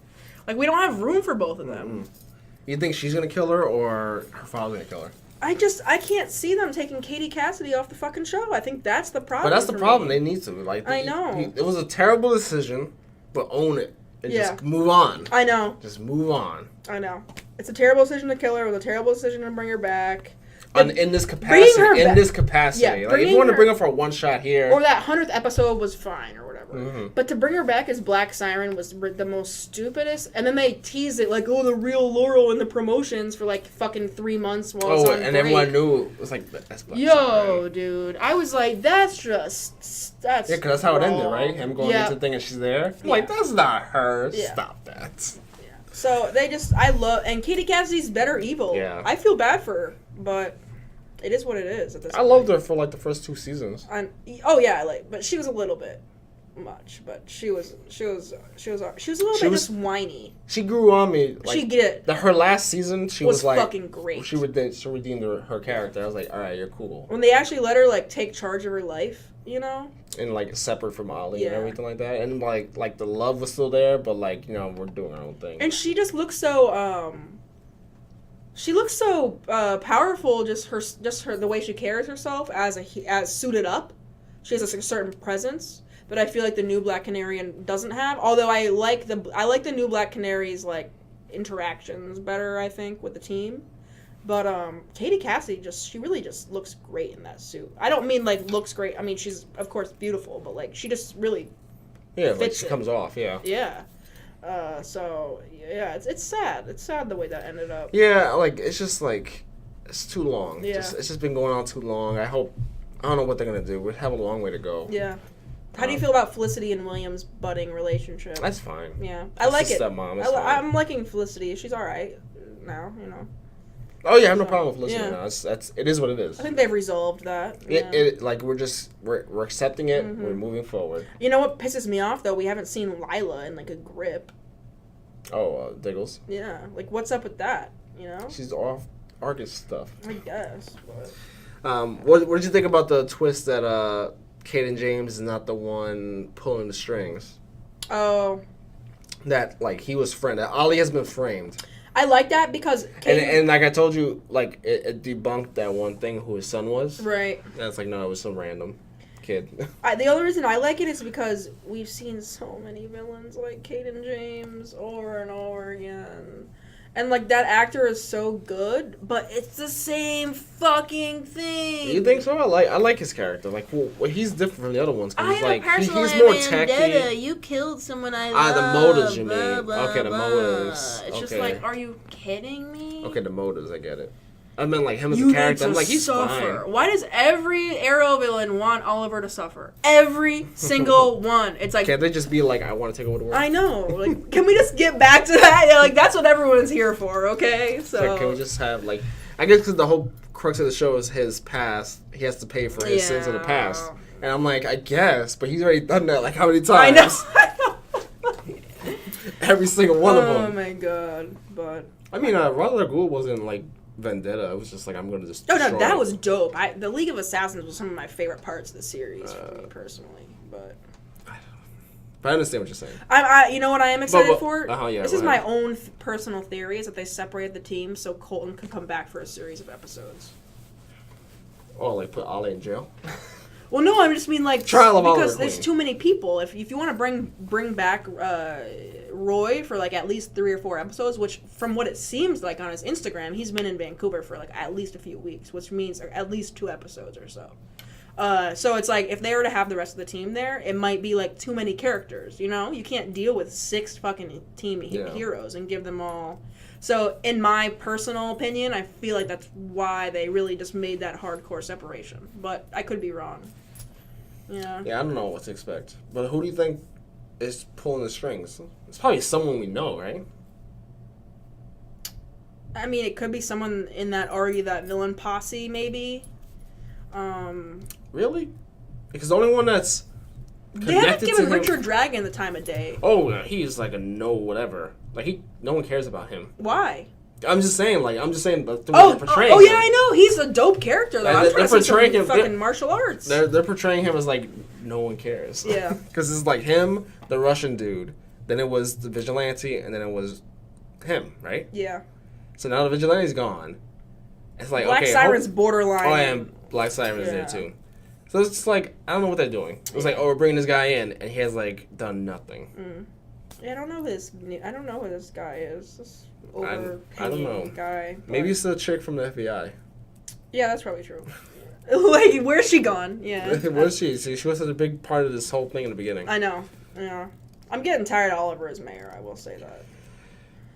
like we don't have room for both of them. Mm-hmm. You think she's gonna kill her, or her father's gonna kill her? I can't see them taking Katie Cassidy off the fucking show. I think that's the problem. But that's the problem. They need to. Like, I know. It was a terrible decision, but own it. And just move on. I know. Just move on. I know. It's a terrible decision to kill her. It was a terrible decision to bring her back. In this capacity. Yeah, like, if you want to bring her for a one shot here. Or that 100th episode was fine or whatever. Mm-hmm. But to bring her back as Black Siren was the most stupidest. And then they teased it like, oh, the real Laurel in the promotions for like fucking 3 months while it's on and break. everyone knew it was like, that's Black Yo, Siren. dude. I was like, that's Yeah, because that's how it ended, right? Him going into the thing and she's there. I'm like, that's not her. Yeah. Stop that. Yeah. So and Katie Cassidy's better evil. Yeah. I feel bad for her, but it is what it is at this point. I loved her for like the first 2 seasons. But she was a little bit much, but she was a little bit just whiny. She grew on me. Like, she get it. Her last season, she was like fucking great. She redeemed her character. I was like, all right, you're cool. When they actually let her like take charge of her life, you know, and like separate from Ollie and everything like that, and like the love was still there, but like, you know, we're doing our own thing. And she just looks so powerful. Just her the way she carries herself as suited up. She has a certain presence. But I feel like the new Black Canary doesn't have. Although I like the new Black Canary's like interactions better, I think, with the team. But Katie Cassidy she really just looks great in that suit. I don't mean like looks great. I mean she's of course beautiful, but like she just really Yeah, like fits she it. comes off. Yeah. Yeah. So yeah, it's sad. It's sad the way that ended up. Yeah, like it's just like it's too long. Yeah. It's just been going on too long. I don't know what they're gonna do. We have a long way to go. Yeah. How do you feel about Felicity and William's budding relationship? That's fine. Yeah, I like it. Stepmom. It's fine. I'm liking Felicity. She's all right now. You know. Oh yeah, I have no problem with Felicity yeah. now. It is what it is. I think they've resolved that. Yeah. Like we're accepting it. Mm-hmm. We're moving forward. You know what pisses me off though? We haven't seen Lila in like a grip. Oh, Diggles. Yeah, like what's up with that? You know. She's off Argus stuff. I guess. But... What did you think about the twist that Caden James is not the one pulling the strings? Oh. That like he was framed. That Ollie has been framed. I like that because and like I told you, like it debunked that one thing who his son was. Right. That's like no, it was some random kid. The only reason I like it is because we've seen so many villains like Caden James over and over again. And, like, that actor is so good, but it's the same fucking thing. You think so? I like his character. Like, well, he's different from the other ones. I have like, a personal he's more vendetta. techy. You killed someone I love. The motives, you mean. Blah, blah, Okay, the blah. motives. It's just like, are you kidding me? Okay, the motives, I get it. I meant, like, him as you a character. Need I'm to like, he's suffer. fine. Why does every Arrow villain want Oliver to suffer? Every single one. It's like... Can't they just be like, I want to take over the world? I know. Like, can we just get back to that? Yeah, like, that's what everyone's here for, okay? So... Like, can we just have, like... I guess because the whole crux of the show is his past. He has to pay for his sins of the past. And I'm like, I guess, but he's already done that, like, how many times? I know. Every single one of them. Oh, my God. But... I mean, Ra's al Ghul wasn't, like, vendetta. It was just like, I'm going to just no, that was dope. The League of Assassins was some of my favorite parts of the series for me personally. But I understand what you're saying. You know what I am excited for? Yeah, this is my own personal theory, is that they separated the team so Colton could come back for a series of episodes. Oh, like put Ollie in jail? Well, no, I just mean like Trial of because Oliver there's Queen. too many people. If you want to bring back Roy for like at least 3 or 4 episodes, which from what it seems like on his Instagram, he's been in Vancouver for like at least a few weeks, which means at least 2 episodes or so. So it's like if they were to have the rest of the team there, it might be like too many characters. You know, you can't deal with 6 fucking team heroes and give them all. So in my personal opinion, I feel like that's why they really just made that hardcore separation. But I could be wrong. Yeah. Yeah, I don't know what to expect. But who do you think is pulling the strings? It's probably someone we know, right? I mean, it could be someone in that that villain posse, maybe. Really? Because the only one that's they haven't given him... Richard Dragon the time of day. Oh, he's like a no whatever. Like no one cares about him. Why? I'm just saying the way they're portraying him. Yeah, I know. He's a dope character, though. I'm trying to see some fucking martial arts. They're portraying him as, like, no one cares. Yeah. Because it's, like, him, the Russian dude, then it was the vigilante, and then it was him, right? Yeah. So now the vigilante's gone. It's like, Black Siren's borderline. Oh, and Black Siren is there, too. So it's just, like, I don't know what they're doing. It's like, we're bringing this guy in, and he has, like, done nothing. Yeah, I don't know who this guy is. This I don't know. Guy. Maybe it's the chick from the FBI. Yeah, that's probably true. Wait, where's she gone? Yeah. Where's she? See, she was such a big part of this whole thing in the beginning. I know. Yeah. I'm getting tired of Oliver as mayor, I will say that.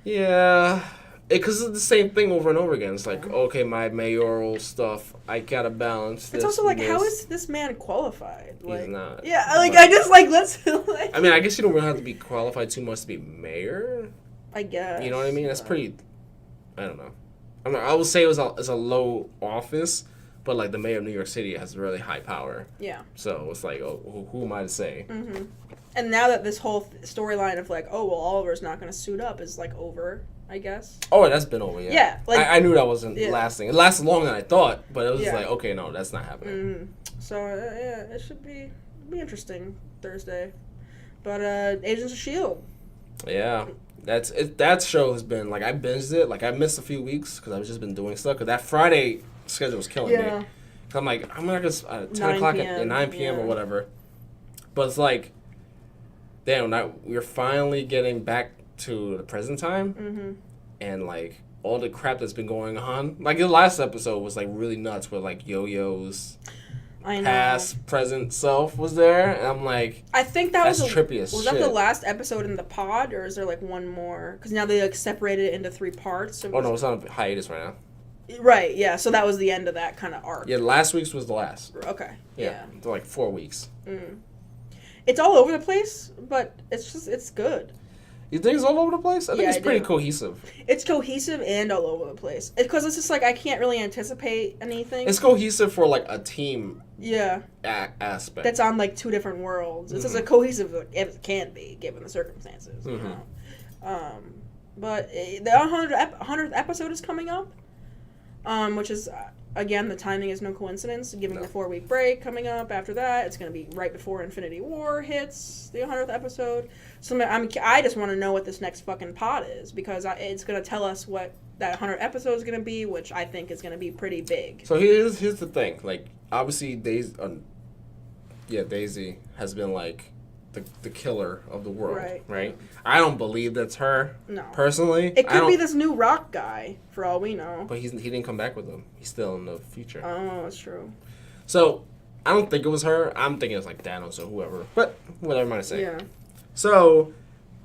Yeah. Because it's the same thing over and over again. It's like, okay, my mayoral stuff, I gotta balance this. It's also like, how is this man qualified? Like, he's not. Yeah, like, I just, like, let's, like... I mean, I guess you don't really have to be qualified too much to be mayor. I guess. You know what I mean? That's pretty... I don't know. I would say it's a low office, but, like, the mayor of New York City has really high power. Yeah. So it's like, oh, who am I to say? Mm-hmm. And now that this whole storyline of, like, oh, well, Oliver's not going to suit up is, like, over... I guess. Oh, that's been over, yeah. Yeah, like I knew that wasn't lasting. It lasted longer than I thought, but it was just like, okay, no, that's not happening. Mm-hmm. So yeah, it should be interesting Thursday. But Agents of S.H.I.E.L.D. Yeah, that show has been like I binged it. Like I missed a few weeks because I've just been doing stuff. Because that Friday schedule was killing me. Cause I'm like I'm not gonna 10 o'clock at 9 p.m. or whatever. But it's like, damn, we're finally getting back to the present time, and like all the crap that's been going on. Like the last episode was like really nuts with like yo-yos I know. past, present self was there, and I'm like, I think that's trippy as was shit. that the last episode in the pod, or is there like one more? Because now they like separated it into 3 parts. So oh no, it's on a hiatus right now. Right, yeah. So that was the end of that kind of arc. Yeah, last week's was the last. Okay. Yeah. They're like 4 weeks. Mm. It's all over the place, but it's good. You think it's all over the place? I think it's pretty cohesive. It's cohesive and all over the place. Because it's just like I can't really anticipate anything. It's cohesive for like a team aspect. That's on like 2 different worlds. It's as cohesive as it can be, given the circumstances. You know? But the 100th episode is coming up. Which is, again, the timing is no coincidence, given the 4-week break coming up after that. It's going to be right before Infinity War hits the 100th episode. So I just want to know what this next fucking pod is, because it's going to tell us what that 100th episode is going to be, which I think is going to be pretty big. So here's the thing. Like, obviously, Daisy has been, like, the killer of the world, right? I don't believe that's her. No. Personally, it could be this new rock guy, for all we know. But he didn't come back with them. He's still in the future. Oh, that's true. So I don't think it was her. I'm thinking it's like Thanos or whoever. But whatever I'm gonna say. Yeah. So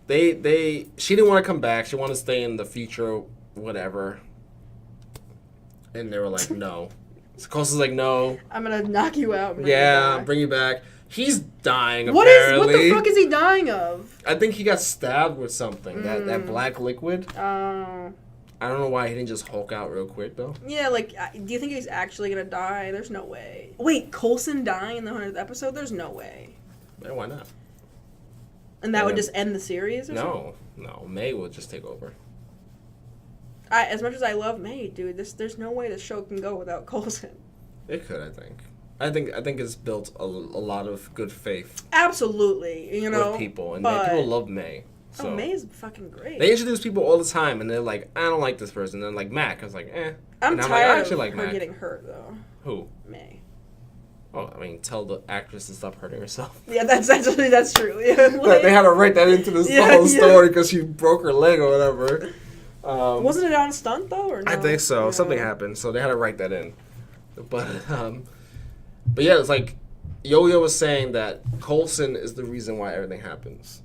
she didn't want to come back. She wanted to stay in the future, whatever. And they were like, no. So Coulson's like, no. I'm gonna knock you out. Bring you back. He's dying, what apparently. What the fuck is he dying of? I think he got stabbed with something. That black liquid. Oh. I don't know why he didn't just Hulk out real quick, though. Yeah, like, do you think he's actually gonna die? There's no way. Wait, Coulson dying in the 100th episode? There's no way. Man, why not? And that would just end the series or something? No. May will just take over. As much as I love May, dude, there's no way the show can go without Coulson. It could, I think. I think it's built a lot of good faith. Absolutely, you know. With people, and people love May. So. May is fucking great. They introduce people all the time, and they're like, I don't like this person. And then like Mac, I was like, eh. I'm tired of like her getting hurt though. Who? May. Oh, I mean, tell the actress to stop hurting herself. Yeah, that's true. Yeah, they had to write that into the whole story because she broke her leg or whatever. Wasn't it on a stunt though, or no? I think so. Yeah. Something happened, so they had to write that in. But yeah, it's like Yo-Yo was saying that Coulson is the reason why everything happens,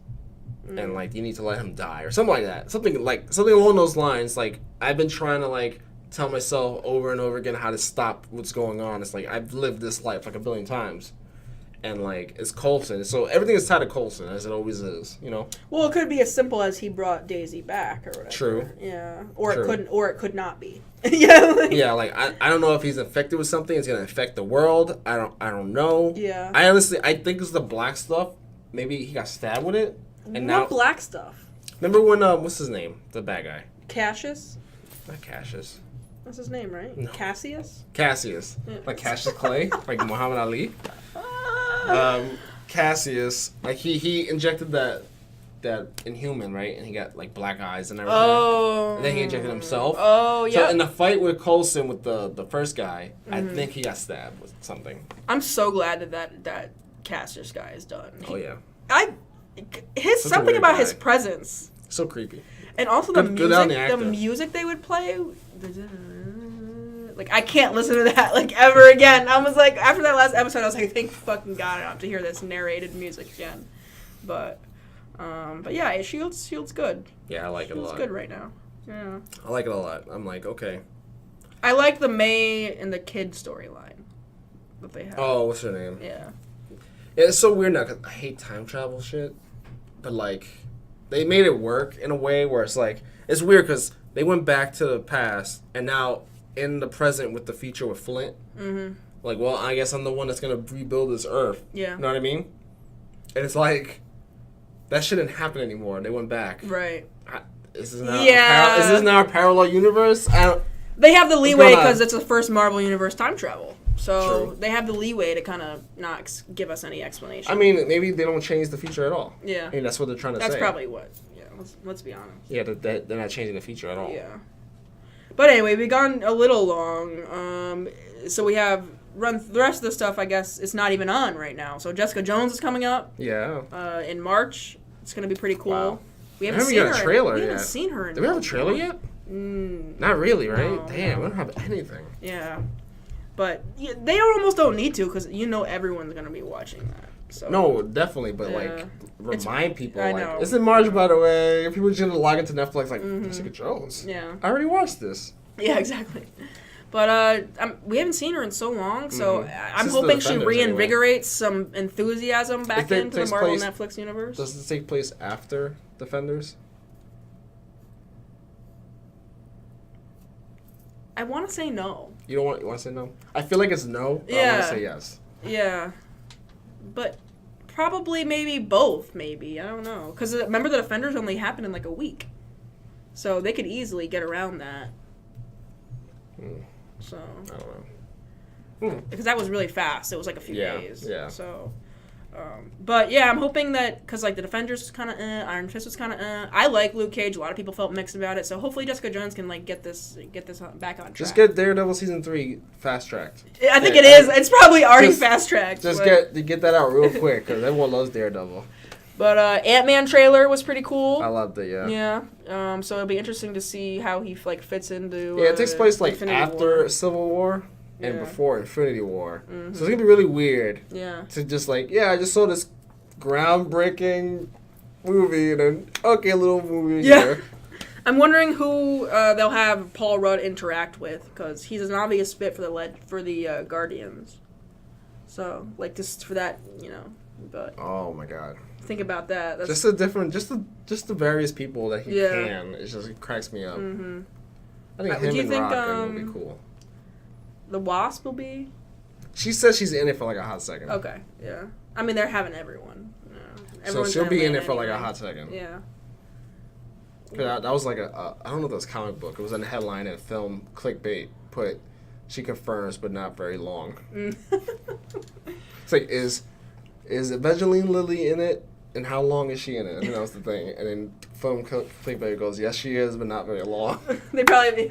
and like you need to let him die or something like that. Something along those lines. Like I've been trying to like tell myself over and over again how to stop what's going on. It's like I've lived this life like a billion times, and like it's Coulson. So everything is tied to Coulson, as it always is. You know. Well, it could be as simple as he brought Daisy back or whatever. True. Yeah. Or it could not be. Yeah. Yeah, like I don't know if he's infected with something. It's gonna infect the world. I don't know. Yeah. I think it's the black stuff. Maybe he got stabbed with it. And what black stuff? Remember when what's his name? The bad guy. Cassius? Not Cassius. That's his name, right? No. Cassius. Yeah. Like Cassius Clay, like Muhammad Ali. Cassius, like he injected that Inhuman, right? And he got like black eyes and everything. Oh. And then he injected himself. Oh, yeah. So in the fight with Coulson with the first guy, I think he got stabbed with something. I'm so glad that Cassius guy is done. Oh yeah. Something about his presence. So creepy. And also the music they would play. Like I can't listen to that like ever again. I was like, after that last episode, I was like, thank fucking God I don't have to hear this narrated music again. But yeah, Shield's good. Yeah, I like it a lot. It's good right now. Yeah. I like it a lot. I'm like, okay. I like the May and the kid storyline that they have. Oh, what's her name? Yeah. Yeah, it's so weird now because I hate time travel shit, but like, they made it work in a way where it's like it's weird because they went back to the past and now in the present with the future with Flint. Mm-hmm. Like, well, I guess I'm the one that's gonna rebuild this Earth. Yeah. You know what I mean? And it's like that shouldn't happen anymore. They went back. Right. Is this now a parallel universe? They have the leeway because it's the first Marvel Universe time travel. So True. They have the leeway to kind of not give us any explanation. I mean, maybe they don't change the future at all. Yeah. I mean, that's what they're trying to say. That's probably what. Yeah, let's be honest. Yeah, they're not changing the future at all. Yeah. But anyway, we've gone a little long. So we have the rest of the stuff, I guess, it's not even on right now. So Jessica Jones is coming up. Yeah. In March. It's going to be pretty cool. Wow. We haven't seen her. A trailer We yet. haven't seen her in Do we have a trailer yet? Not really, right? No, Damn, no. we don't have anything. Yeah. But they almost don't need to because everyone's gonna be watching that. So No, definitely, but remind people. I like, know. It's in March, by the way. People just gonna log into Netflix like Jessica Jones. Yeah. I already watched this. Yeah, exactly. But we haven't seen her in so long, so I'm hoping she reinvigorates some enthusiasm back into the Marvel Netflix universe. Does it take place after Defenders? I want to say no. You want to say no? I feel like it's no. But I want to say yes. Yeah. But probably maybe both, maybe. I don't know. Because remember the Defenders only happened in like a week. So they could easily get around that. So. I don't know. Because that was really fast. It was like a few days. Yeah. So. But yeah, I'm hoping that, because like the Defenders was kind of Iron Fist was kind of I like Luke Cage. A lot of people felt mixed about it. So hopefully Jessica Jones can like get this back on track. Just get Daredevil season 3 fast tracked. I think it is. It's probably already fast tracked. Just get that out real quick because everyone loves Daredevil. But Ant-Man trailer was pretty cool. I loved it. Yeah. Yeah. So it'll be interesting to see how he like fits into. Yeah, it takes place like Infinity after War. Civil War. And before Infinity War. Mm-hmm. So it's going to be really weird. Yeah. To just I just saw this groundbreaking movie and then, okay, a little movie here. I'm wondering who they'll have Paul Rudd interact with, because he's an obvious fit for the Guardians. So, like, just for that, but... Oh, my God. Think about that. That's, just the various people that he can. It cracks me up. Mm-hmm. I think him and Rocco will be cool. The Wasp will be? She says she's in it for like a hot second. Okay, yeah. I mean, they're having everyone. So she'll be in it for like a hot second. Yeah. That was like I don't know if that was a comic book. It was in the headline and film clickbait. Put, she confirms, but not very long. It's like, is Evangeline Lilly in it? And how long is she in it? I think that was the thing. And then film clickbait goes, yes, she is, but not very long. They probably...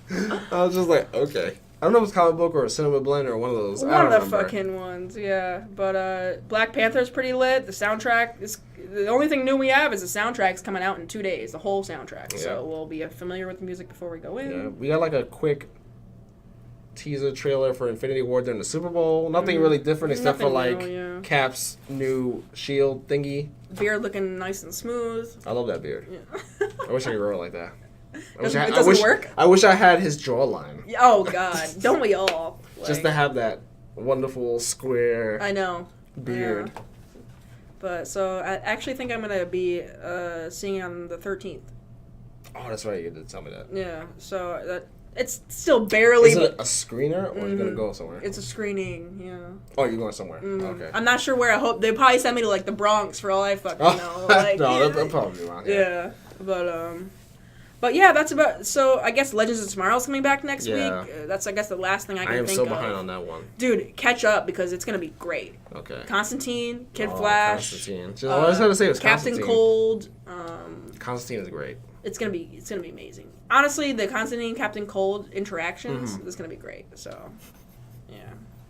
I was just like, okay. I don't know if it's comic book or a cinema blend or one of those. One I don't of the remember. fucking ones, yeah. But Black Panther's pretty lit. The soundtrack is... The only thing new we have is the soundtrack's coming out in 2 days. The whole soundtrack. Yeah. So we'll be familiar with the music before we go in. Yeah, we got like a quick teaser trailer for Infinity War during the Super Bowl. Nothing really different except for like Cap's new shield thingy. Beard looking nice and smooth. I love that beard. Yeah. I wish I could grow it like that. It doesn't work? I wish I had his jawline. Oh, God. Don't we all? Like, just to have that wonderful square beard. Yeah. But, so, I actually think I'm going to be seeing it on the 13th. Oh, that's right. You did tell me that. Yeah. So, it's still barely... Is it a screener, or are you going to go somewhere? It's a screening, yeah. Oh, you're going somewhere. Okay. I'm not sure where. I hope... They probably send me to, like, the Bronx for all I fucking know. Like, no, they'll probably be around. Yeah. But yeah, that's about... So, I guess Legends of Tomorrow's coming back next week. That's, I guess, the last thing I can think of. I am so behind on that one. Dude, catch up, because it's going to be great. Okay. Constantine, Kid Flash. Constantine. I was going to say it was Captain Cold. Constantine is great. It's gonna be amazing. Honestly, the Constantine Captain Cold interactions is gonna be great. So, yeah,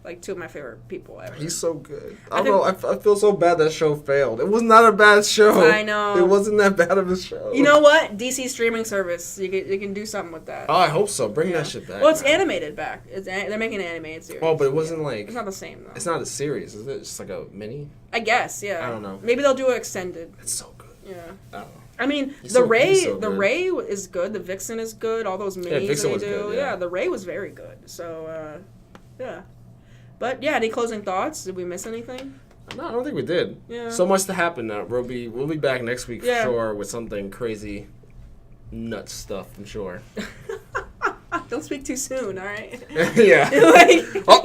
like 2 of my favorite people ever. He's so good. I don't know. I feel so bad that show failed. It was not a bad show. I know. It wasn't that bad of a show. You know what? DC streaming service. You can do something with that. Oh, I hope so. Bring that shit back. Well, it's animated back. They're making an animated series. Oh, but it wasn't like... It's not the same though. It's not a series, is it? It's just like a mini. I guess. Yeah. I don't know. Maybe they'll do it extended. It's so good. Yeah. I don't know. I mean, Ray is good. The Vixen is good. All those minis Vixen they was do. good, yeah, the Ray was very good. So, yeah. But yeah, any closing thoughts? Did we miss anything? No, I don't think we did. Yeah. So much to happen now. We'll be back next week for sure with something crazy, nuts stuff. I'm sure. Don't speak too soon, all right? Yeah.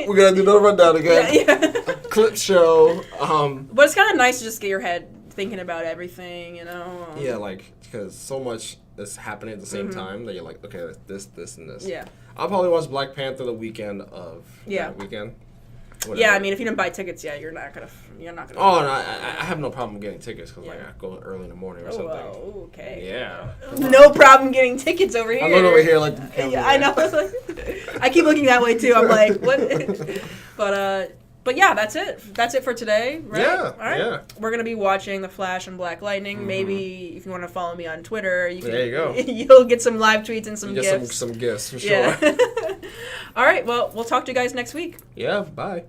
We're gonna do another rundown again. Yeah. Clip show. But it's kind of nice to just get your head thinking about everything, you know. Yeah, like because so much is happening at the same time that you're like, okay, this, and this. Yeah. I'll probably watch Black Panther the weekend of that weekend. Whatever. Yeah, I mean, if you didn't buy tickets yet, you're not gonna. Oh, no, I have no problem getting tickets because like I go early in the morning or something. Oh, okay. Yeah. No problem getting tickets over here. I look over here like. I know. I keep looking that way too. I'm like, what? But yeah, that's it. That's it for today, right? Yeah. All right. Yeah. We're gonna be watching The Flash and Black Lightning. Maybe if you want to follow me on Twitter, there you go. You'll get some live tweets and some you gifts. Get some gifts for sure. All right, well, we'll talk to you guys next week. Yeah, bye.